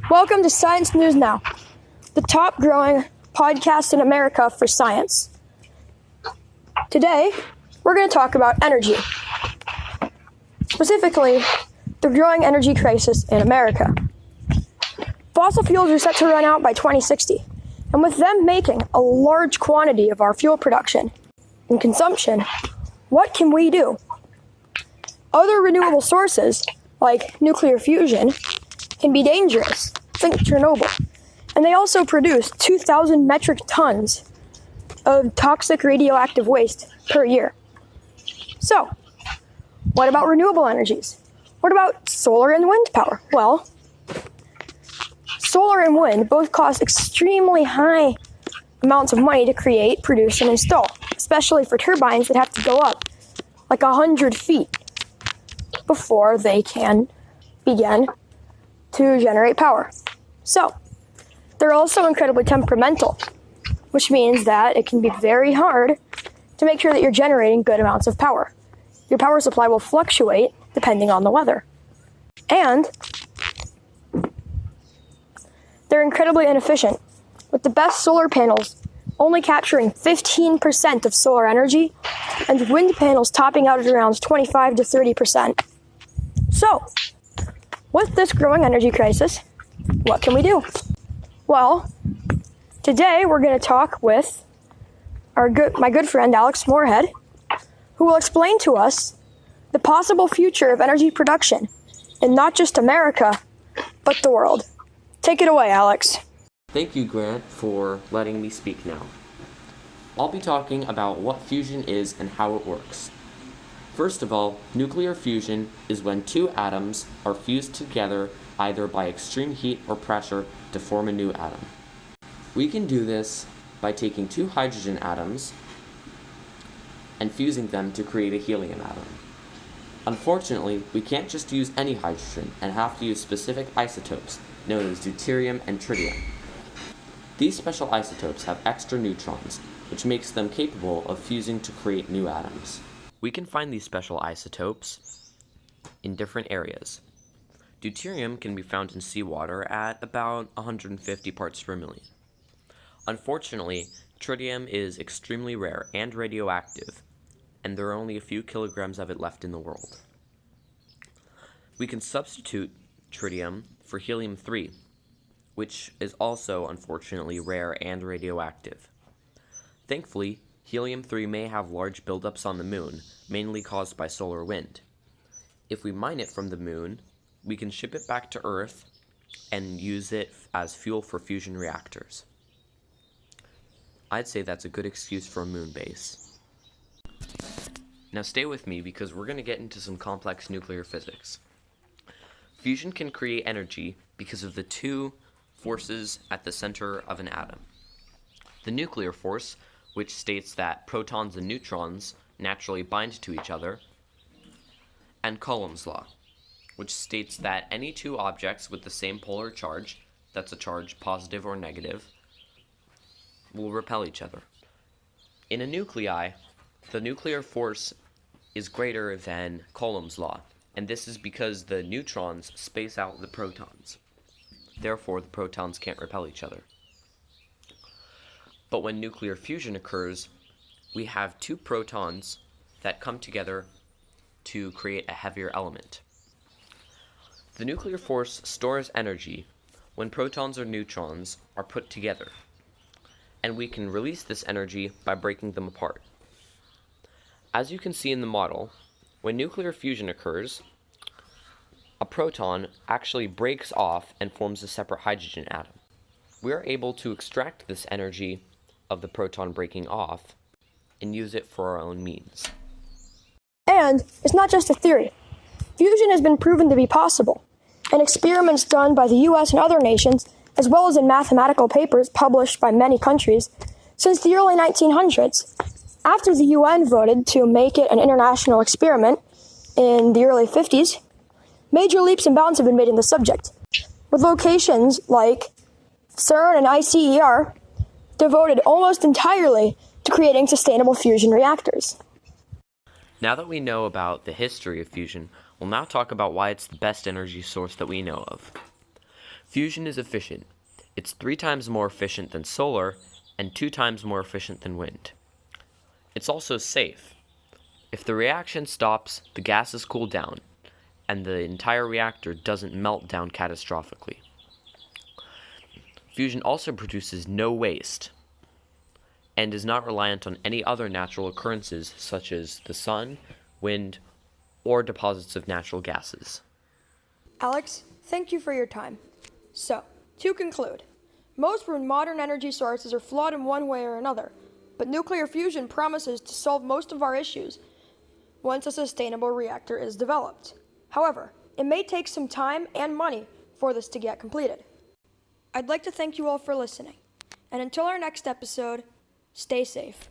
Welcome to Science News Now, the top growing podcast in America for science. Today, we're going to talk about energy. Specifically, the growing energy crisis in America. Fossil fuels are set to run out by 2060, and with them making a large quantity of our fuel production and consumption, what can we do? Other renewable sources, like nuclear fusion, can be dangerous. Think Chernobyl. And they also produce 2,000 metric tons of toxic radioactive waste per year. So, what about renewable energies? What about solar and wind power? Well, solar and wind both cost extremely high amounts of money to create, produce, and install, especially for turbines that have to go up like 100 feet before they can begin to generate power. So, they're also incredibly temperamental, which means that it can be very hard to make sure that you're generating good amounts of power. Your power supply will fluctuate depending on the weather. And they're incredibly inefficient, with the best solar panels only capturing 15% of solar energy and wind panels topping out at around 25 to 30%. So, with this growing energy crisis, what can we do? Well, today we're going to talk with my good friend Alex Moorhead, who will explain to us the possible future of energy production in not just America, but the world. Take it away, Alex. Thank you, Grant, for letting me speak now. I'll be talking about what fusion is and how it works. First of all, nuclear fusion is when two atoms are fused together either by extreme heat or pressure to form a new atom. We can do this by taking two hydrogen atoms and fusing them to create a helium atom. Unfortunately, we can't just use any hydrogen and have to use specific isotopes known as deuterium and tritium. These special isotopes have extra neutrons, which makes them capable of fusing to create new atoms. We can find these special isotopes in different areas. Deuterium can be found in seawater at about 150 parts per million. Unfortunately, tritium is extremely rare and radioactive, and there are only a few kilograms of it left in the world. We can substitute tritium for helium-3, which is also unfortunately rare and radioactive. Thankfully, helium-3 may have large buildups on the moon, mainly caused by solar wind. If we mine it from the moon, we can ship it back to Earth and use it as fuel for fusion reactors. I'd say that's a good excuse for a moon base. Now stay with me because we're going to get into some complex nuclear physics. Fusion can create energy because of the two forces at the center of an atom. The nuclear force, which states that protons and neutrons naturally bind to each other, and Coulomb's law, which states that any two objects with the same polar charge, that's a charge positive or negative, will repel each other. In a nuclei, the nuclear force is greater than Coulomb's law, and this is because the neutrons space out the protons. Therefore, the protons can't repel each other. But when nuclear fusion occurs, we have two protons that come together to create a heavier element. The nuclear force stores energy when protons or neutrons are put together, and we can release this energy by breaking them apart. As you can see in the model, when nuclear fusion occurs, a proton actually breaks off and forms a separate hydrogen atom. We are able to extract this energy of the proton breaking off and use it for our own means. And it's not just a theory. Fusion has been proven to be possible, and experiments done by the US and other nations, as well as in mathematical papers published by many countries, since the early 1900s. After the UN voted to make it an international experiment in the early 50s, major leaps and bounds have been made in the subject, with locations like CERN and ICER devoted almost entirely to creating sustainable fusion reactors. Now that we know about the history of fusion, we'll now talk about why it's the best energy source that we know of. Fusion is efficient. It's 3 times more efficient than solar and 2 times more efficient than wind. It's also safe. If the reaction stops, the gases cool down, and the entire reactor doesn't melt down catastrophically. Fusion also produces no waste and is not reliant on any other natural occurrences such as the sun, wind, or deposits of natural gases. Alex, thank you for your time. So, to conclude, most modern energy sources are flawed in one way or another, but nuclear fusion promises to solve most of our issues once a sustainable reactor is developed. However, it may take some time and money for this to get completed. I'd like to thank you all for listening, and until our next episode, stay safe.